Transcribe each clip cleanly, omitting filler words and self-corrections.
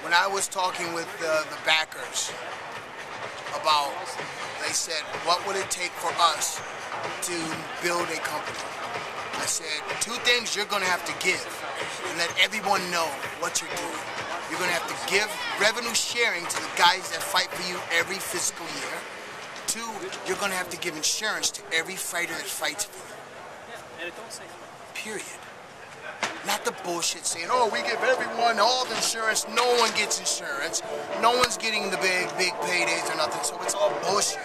when I was talking with the backers about, they said, what would it take for us to build a company? I said, two things you're going to have to give and let everyone know what you're doing. You're going to have to give revenue sharing to the guys that fight for you every fiscal year. Two, you're going to have to give insurance to every fighter that fights for you. Period. Not the bullshit saying, oh, we give everyone all the insurance, no one gets insurance, no one's getting the big paydays or nothing, so it's all bullshit.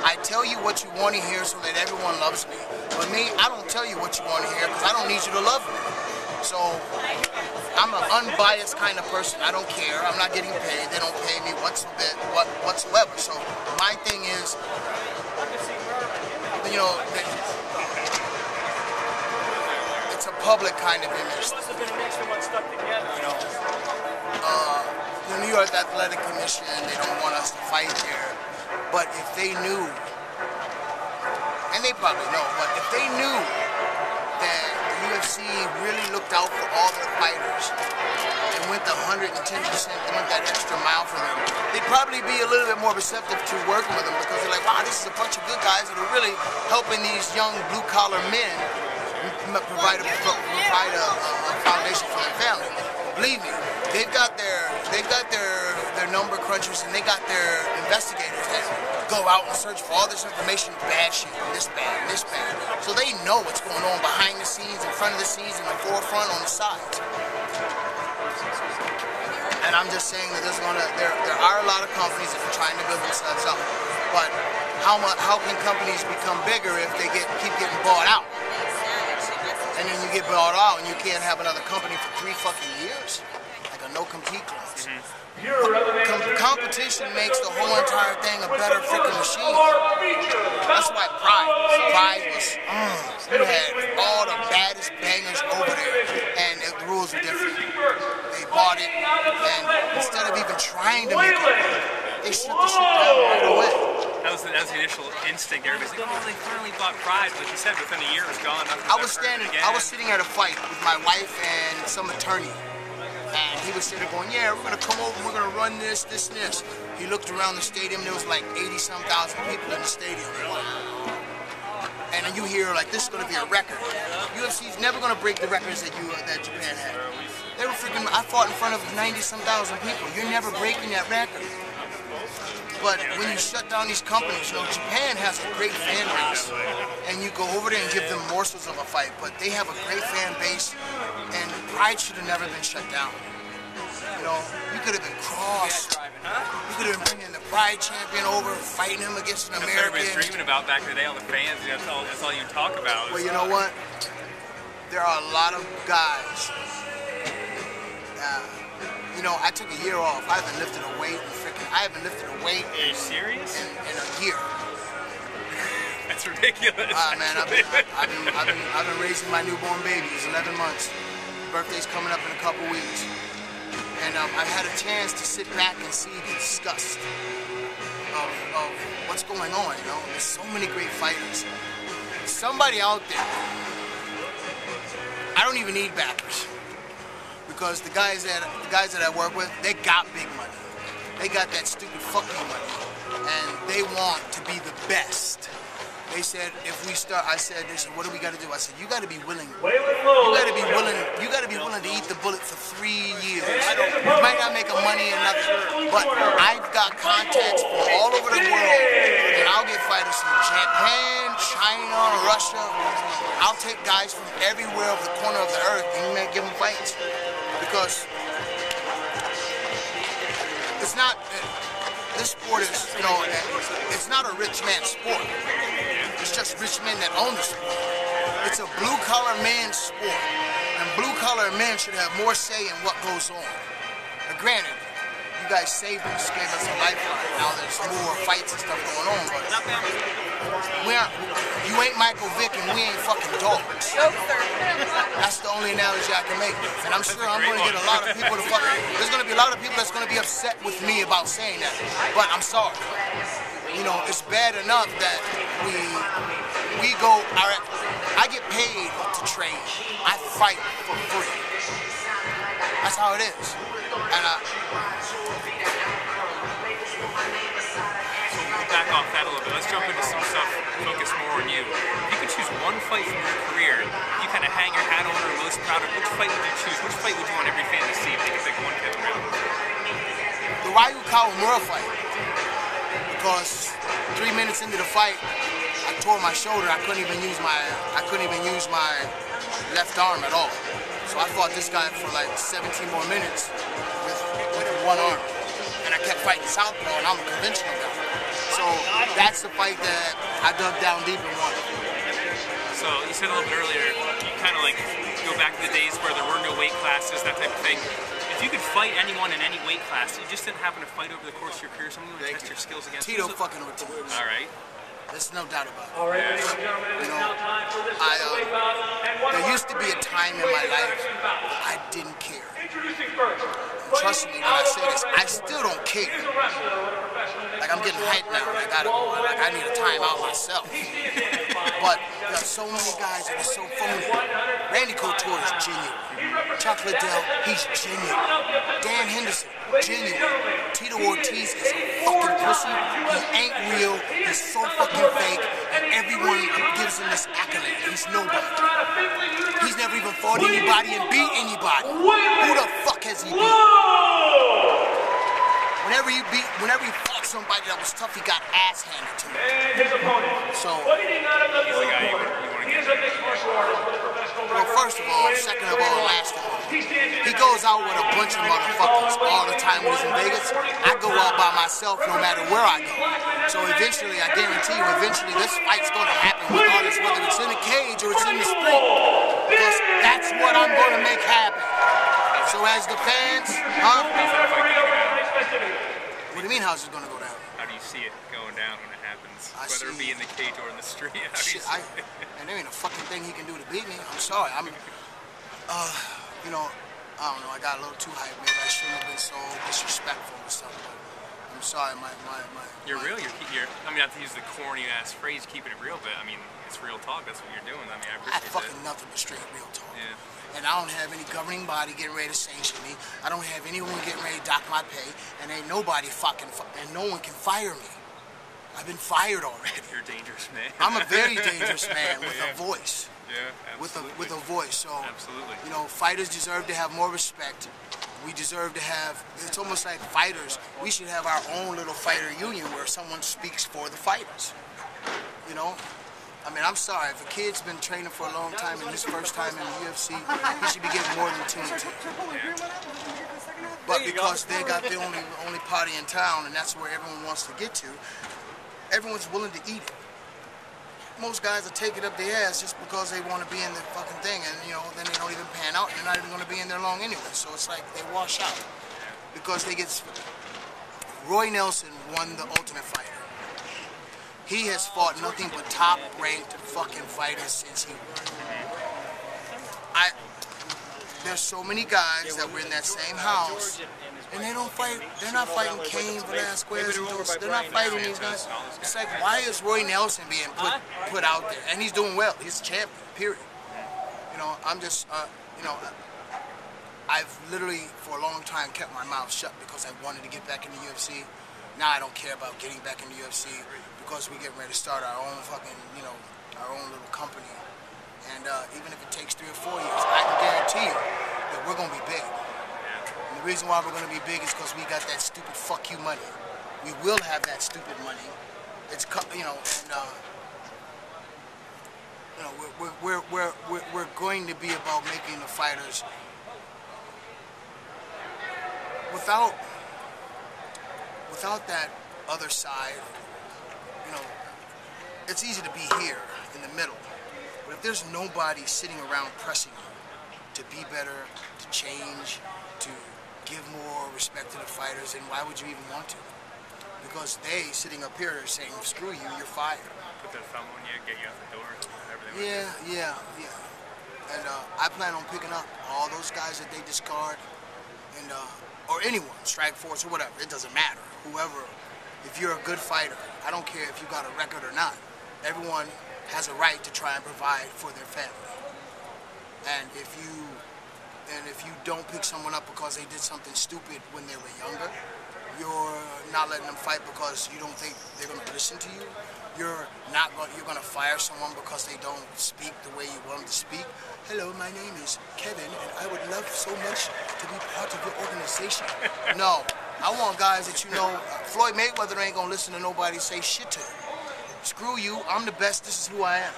I tell you what you want to hear so that everyone loves me. But me, I don't tell you what you want to hear because I don't need you to love me. So, I'm an unbiased kind of person. I don't care. I'm not getting paid. They don't pay me whatsoever. So, my thing is, you know, it's a public kind of image. You know, the New York Athletic Commission, they don't want us to fight there. But if they knew, and they probably know, but if they knew that the UFC really looked out for all their fighters and went the 110%, went that extra mile for them, they'd probably be a little bit more receptive to working with them because they're like, wow, this is a bunch of good guys that are really helping these young blue-collar men provide a foundation for their family. Believe me, they've got their number crunchers and they got their investigators that go out and search for all this information, bad shit, this bad, this bad. So they know what's going on behind the scenes, in front of the scenes, in the forefront, on the sides. And I'm just saying that there are a lot of companies that are trying to build themselves up. But how can companies become bigger if they keep getting bought out? And then you get bought out and you can't have another company for 3 fucking years? Like a no-compete clause. Competition makes the whole entire thing a better freaking machine. That's why Pride was, you had all the baddest bangers over there, and the rules were different. They bought it, and instead of even trying to make it, they shut the shit down right away. That was the initial instinct. Everybody's like, oh, they finally bought Pride. Like you said, within a year it was gone. I was sitting at a fight with my wife and some attorney. And he was sitting there going, yeah, we're going to come over, we're going to run this, this, and this. He looked around the stadium, there was like 80-some thousand people in the stadium. Wow. And then you hear, like, this is going to be a record. UFC's never going to break the records that Japan had. They were freaking, I fought in front of 90-some thousand people. You're never breaking that record. But when you shut down these companies, you know, Japan has a great fan base. And you go over there and give them morsels of a fight, but they have a great fan base, and Pride should have never been shut down. You know, you could have been crossed. You could have been bringing the Pride champion over, fighting him against an American. That's what everybody's dreaming about back in the day, all the fans, that's all you talk about. Well, you know what? There are a lot of guys. You know, I took a year off. I haven't lifted a weight Are you serious? In a year. That's ridiculous. Man, I've been raising my newborn baby. He's 11 months. Birthday's coming up in a couple weeks. And I've had a chance to sit back and see the disgust of what's going on, you know? There's so many great fighters. Somebody out there, I don't even need backers. Because the guys that I work with, they got big money. They got that stupid fucking money. And they want to be the best. They said, if we start, they said, what do we got to do? I said, you got to be willing. You got to be willing to eat the bullet for 3 years. You might not make money or nothing, but I've got contacts from all over the world, and I'll get fighters from Japan, China, Russia. I'll take guys from everywhere of the corner of the earth and give them fights. Because it's not, this sport is, you know, it's not a rich man's sport. It's just rich men that own the sport. It's a blue-collar man's sport. And blue-collar men should have more say in what goes on. Now, granted, you guys saved us, gave us a lifeline. Now there's more fights and stuff going on, but you ain't Michael Vick and we ain't fucking dogs. That's the only analogy I can make. And I'm sure I'm going to get a lot of people to there's going to be a lot of people that's going to be upset with me about saying that. But I'm sorry. You know, it's bad enough that we go, I get paid to train. I fight for free. That's how it is. And fight from your career you kind of hang your hat on or are most proud of, which fight would you choose? Which fight would you want every fan to see if they could pick one for the round? The Ryu Kawamura fight. Because 3 minutes into the fight, I tore my shoulder. I couldn't even use my left arm at all. So I fought this guy for like 17 more minutes with one arm. And I kept fighting southpaw, and I'm a conventional guy. So that's the fight that I dug down deep and won. So you said a little bit earlier, you kind of like go back to the days where there were no weight classes, that type of thing. If you could fight anyone in any weight class, you just didn't happen to fight over the course of your career, someone who would test your skills against Tito fucking Ortiz. All right. There's no doubt about it. All right, ladies and gentlemen, it is now time for this there used to be a time in my life I didn't care. Introducing first. Trust me when I say this, I still don't care. Like I'm getting hyped now. I need a timeout myself. But there's so many guys that are so phony. Randy Couture is genuine. Chuck Liddell, he's genuine. Dan Henderson, genuine. Tito Ortiz is a fucking pussy. He ain't real. He's so fucking fake. And everyone gives him this accolade. He's nobody. He's never even fought anybody and beat anybody. Who the fuck has he beat? Whenever he fought somebody that was tough, he got ass handed to him. And his opponent. So, He's the guy you want to get. well, first of all, second of all, last of all, he goes out with a bunch of motherfuckers all the time when he's in Vegas. I go out by myself no matter where I go. So eventually, I guarantee you, eventually this fight's going to happen regardless whether it's in a cage or it's in the street. Because that's what I'm going to make happen. So as the fans, huh? What do you mean how's it going to go down? How do you see it going down when it happens? I Whether it see- be in the cage or in the street? How do you Shit, see it? and there ain't a fucking thing he can do to beat me. I'm sorry. You know, I don't know. I got a little too hyped. Maybe I shouldn't have been so disrespectful or something. But I'm sorry. You're real. You're. I mean, not to use the corny ass phrase, keeping it real, but I mean, it's real talk. That's what you're doing. I mean, I I appreciate fucking that. nothing but straight real talk. Yeah. And I don't have any governing body getting ready to sanction me. I don't have anyone getting ready to dock my pay. And ain't nobody and no one can fire me. I've been fired already. You're a dangerous man. I'm a very dangerous man with a voice. Yeah, With absolutely. a voice. So, Absolutely. you know, fighters deserve to have more respect. We deserve to have, it's almost like fighters, we should have our own little fighter union where someone speaks for the fighters. You know? I mean, I'm sorry, if a kid's been training for a long time and his first time in the UFC, he should be getting more than 2 and 2. But because they got the only party in town and that's where everyone wants to get to, everyone's willing to eat it. Most guys are taking up their ass just because they want to be in the fucking thing, and you know, then they don't even pan out, and they're not even going to be in there long anyway. So it's like they wash out because they get. Roy Nelson won the Ultimate Fighter. He has fought nothing but top-ranked fucking fighters since he won. There's so many guys that were in that same house. And they don't fight, they're not fighting Cain, Velasquez, they're not fighting these guys. It's like, why is Roy Nelson being put out there? And he's doing well, he's a champion, period. You know, I'm just, you know, I've literally, for a long time, kept my mouth shut because I wanted to get back in the UFC. Now I don't care about getting back in the UFC because we're getting ready to start our own fucking, you know, our own little company. And even if it takes 3 or 4 years, I can guarantee you that we're going to be big. And the reason why we're going to be big is because we got that stupid fuck you money. We will have that stupid money. It's, you know, and, you know, we're going to be about making the fighters without that other side. You know, it's easy to be here in the middle. But if there's nobody sitting around pressing you to be better, to change, to give more respect to the fighters, then why would you even want to? Because they, sitting up here, are saying, screw you, you're fired. Put that thumb on you, get you out the door, everything. Yeah. And I plan on picking up all those guys that they discard, and or anyone, Strike Force or whatever, it doesn't matter. Whoever, if you're a good fighter, I don't care if you got a record or not. Everyone has a right to try and provide for their family. And if you And if you don't pick someone up because they did something stupid when they were younger, you're not letting them fight because you don't think they're going to listen to you. You're going to fire someone because they don't speak the way you want them to speak. Hello, my name is Kevin, and I would love so much to be part of your organization. No, I want guys that Floyd Mayweather ain't going to listen to nobody say shit to him. Screw you, I'm the best, this is who I am.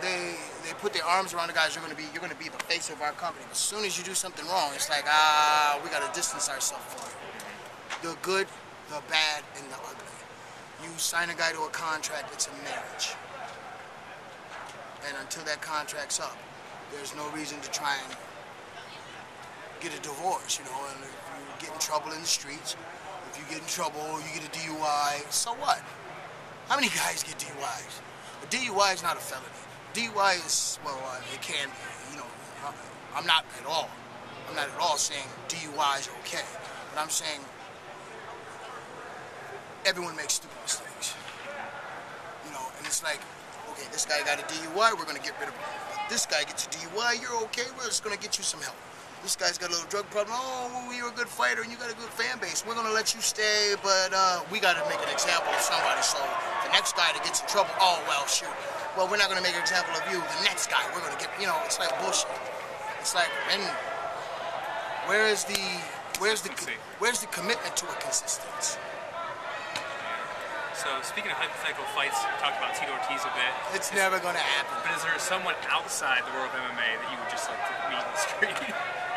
They put their arms around the guys, you're gonna be the face of our company. But as soon as you do something wrong, it's like, we gotta distance ourselves from you. The good, the bad, and the ugly. You sign a guy to a contract, it's a marriage. And until that contract's up, there's no reason to try and get a divorce, and if you get in trouble in the streets, if you get in trouble, you get a DUI, so what? How many guys get DUIs? A DUI is not a felony. DUI is, it can be, I'm not at all saying DUIs are okay. But I'm saying everyone makes stupid mistakes. And it's like, okay, this guy got a DUI, we're gonna get rid of him. But this guy gets a DUI, you're okay, we're just gonna get you some help. This guy's got a little drug problem, you're a good fighter and you got a good fan base. We're gonna let you stay, but we gotta make an example of somebody. So the next guy that gets in trouble, shoot. Well, we're not gonna make an example of you. The next guy, we're gonna get, it's like bullshit. It's like, and where's the commitment to a consistency? So speaking of hypothetical fights, we talked about Tito Ortiz a bit. It's never gonna happen. But is there someone outside the world of MMA that you would just like to meet in the street?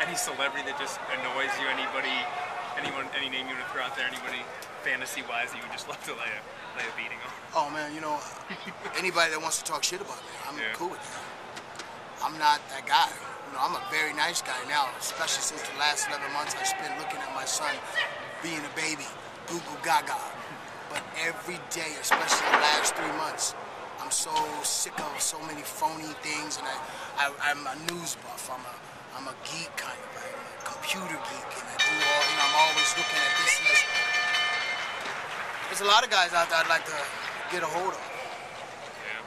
Any celebrity that just annoys you? Any name you want to throw out there? Anybody fantasy-wise that you would just love to lay a beating on? Oh man, anybody that wants to talk shit about me, I'm cool with that. I'm not that guy. I'm a very nice guy now, especially since the last 11 months I spent looking at my son being a baby, goo goo gaga. But every day, especially the last 3 months, I'm so sick of so many phony things, and I'm a news buff. I'm a geek kind of. I'm a computer geek, and I do all. I'm always looking at this and this. There's a lot of guys out there I'd like to get a hold of,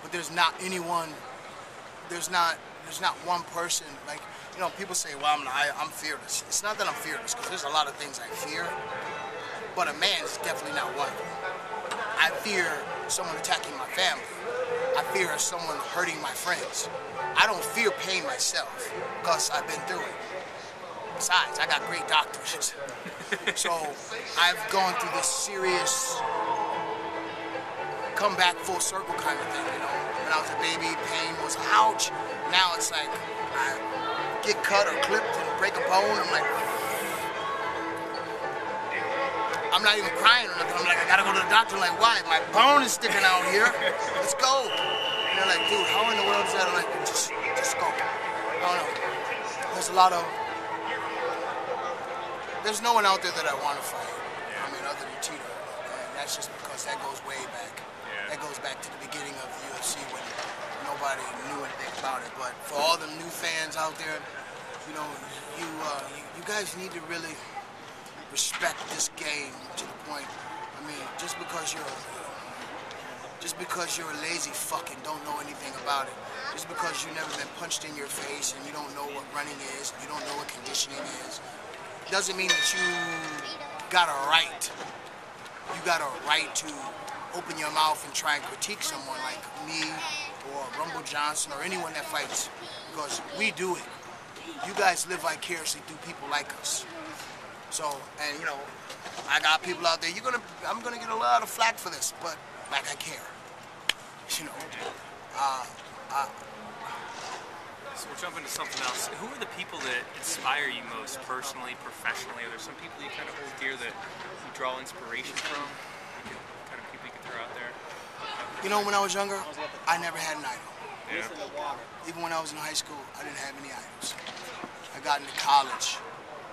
but there's not anyone. There's not one person. Like people say, well, I'm fearless. It's not that I'm fearless, because there's a lot of things I fear, but a man is definitely not one of them. I fear someone attacking my family. I fear someone hurting my friends. I don't fear pain myself, because I've been through it. Besides, I got great doctors. So I've gone through this serious come back full circle kind of thing, When I was a baby, pain was ouch. Now it's like I get cut or clipped and break a bone. I'm like, I'm not even crying or nothing. I'm like, I gotta go to the doctor. I'm like, why? My bone is sticking out here. Let's go. And they're like, dude, how in the world is that? I'm like, just go. I don't know. There's no one out there that I want to fight. Other than Tito. And that's just because that goes way back. That goes back to the beginning of the UFC when nobody knew anything about it. But for all the new fans out there, you guys need to really respect this game to the point. Just because you're a lazy fuck and don't know anything about it, just because you've never been punched in your face and you don't know what running is, you don't know what conditioning is, doesn't mean that you got a right. You got a right to open your mouth and try and critique someone like me or Rumble Johnson or anyone that fights, because we do it. You guys live vicariously through people like us. So, and I got people out there. I'm gonna get a lot of flack for this, but like I care. So we'll jump into something else. Who are the people that inspire you most personally, professionally? Are there some people you kind of hold dear that you draw inspiration from? Kind of people you can throw out there? When I was younger, I never had an idol. Yeah. Even when I was in high school, I didn't have any idols. I got into college.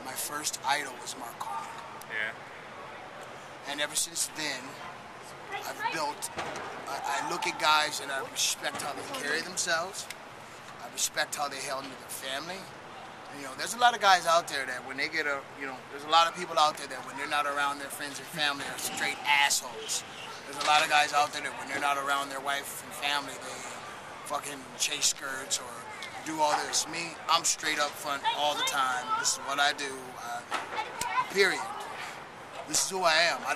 My first idol was Mark Coleman. Yeah. And ever since then, I look at guys and I respect how they carry themselves. I respect how they held into their family. And, there's a lot of guys out there that when they get there's a lot of people out there that when they're not around their friends and family are straight assholes. There's a lot of guys out there that when they're not around their wife and family, they fucking chase skirts or do all this. Me, I'm straight up front all the time. This is what I do. Period. This is who I am. I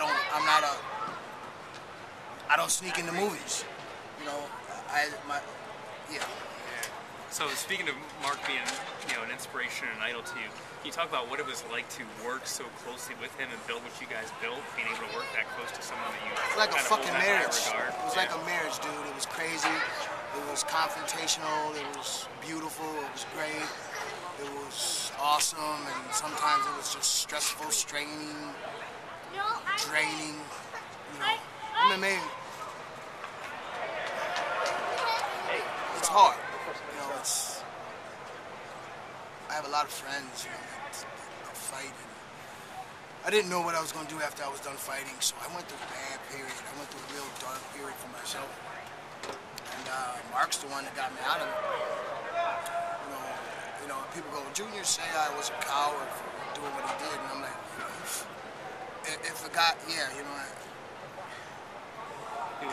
don't sneak into movies. You know, yeah. So speaking of Mark being, an inspiration and an idol to you, can you talk about what it was like to work so closely with him and build what you guys built, being able to work that close to someone that you It's like a kind of fucking hold in high marriage. regard? It was like a marriage, dude. It was crazy. It was confrontational. It was beautiful. It was great. It was awesome. And sometimes it was just stressful, straining, draining. MMA, it's hard. I have a lot of friends, that fight. And I didn't know what I was going to do after I was done fighting, so I went through a bad period. I went through a real dark period for myself. And Mark's the one that got me out of it. People go, Junior say I was a coward for doing what he did, and I'm like, if a guy,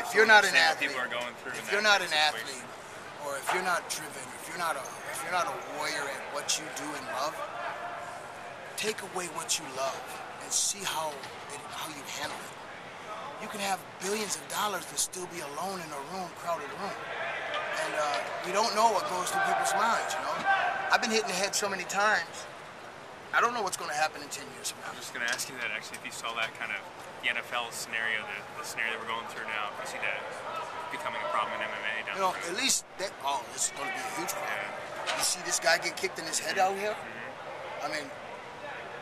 if you're not an athlete, if you're not an athlete, or if you're not driven, if you're not a warrior at what you do and love, take away what you love and see how you handle it. You can have billions of dollars and still be alone in a room, crowded room. And we don't know what goes through people's minds, I've been hit in the head so many times. I don't know what's going to happen in 10 years from now. I was just going to ask you that, actually, if you saw that kind of the NFL scenario, the scenario that we're going through now, if you see that becoming a problem in MMA down the road. At least this is going to be a huge problem. Yeah. You see this guy get kicked in his head out here? I mean,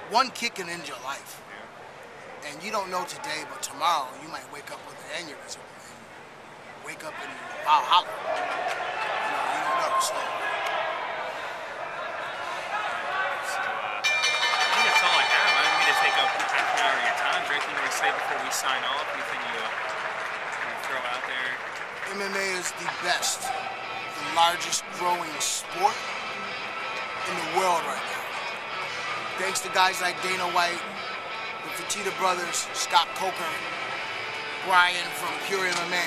one kick can end your life. Yeah. And you don't know today, but tomorrow you might wake up with an aneurysm and wake up in Valhalla. You don't know. So I think that's all I have. I didn't mean to take up half an hour of your time. Is there anything you want to say before we sign off? Anything you want to throw out there? MMA is the best, the largest growing sport in the world right now. Thanks to guys like Dana White, the Fertitta brothers, Scott Coker, Brian from Pure MMA.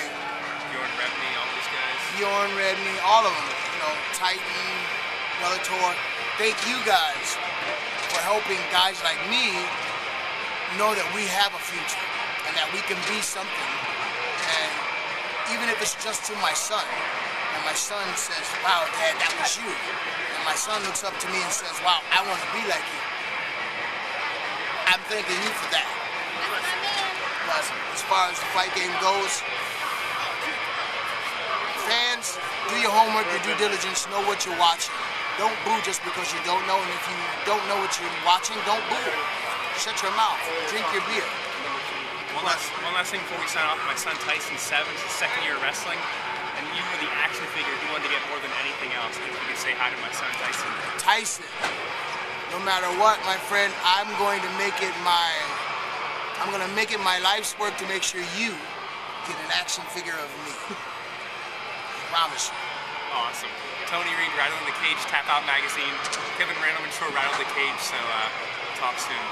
Bjorn Rebney, all those guys. Bjorn Rebney, all of them. Titan, Bellator. Thank you guys for helping guys like me know that we have a future and that we can be something. And even if it's just to my son, and my son says, wow, Dad, that was you. And my son looks up to me and says, wow, I want to be like you. I'm thanking you for that. But as far as the fight game goes, fans, do your homework, your due diligence, know what you're watching. Don't boo just because you don't know, and if you don't know what you're watching, don't boo. Shut your mouth. Drink your beer. One last thing before we sign off. My son Tyson 7, his second year of wrestling, and you were the action figure he wanted to get more than anything else. I think you could say hi to my son Tyson. Tyson, no matter what, my friend, I'm going to make it my life's work to make sure you get an action figure of me. Promise you. Awesome. Tony Reed, Rattling the Cage, Tap Out Magazine. Kevin Randleman Show, Rattle the Cage. So talk soon.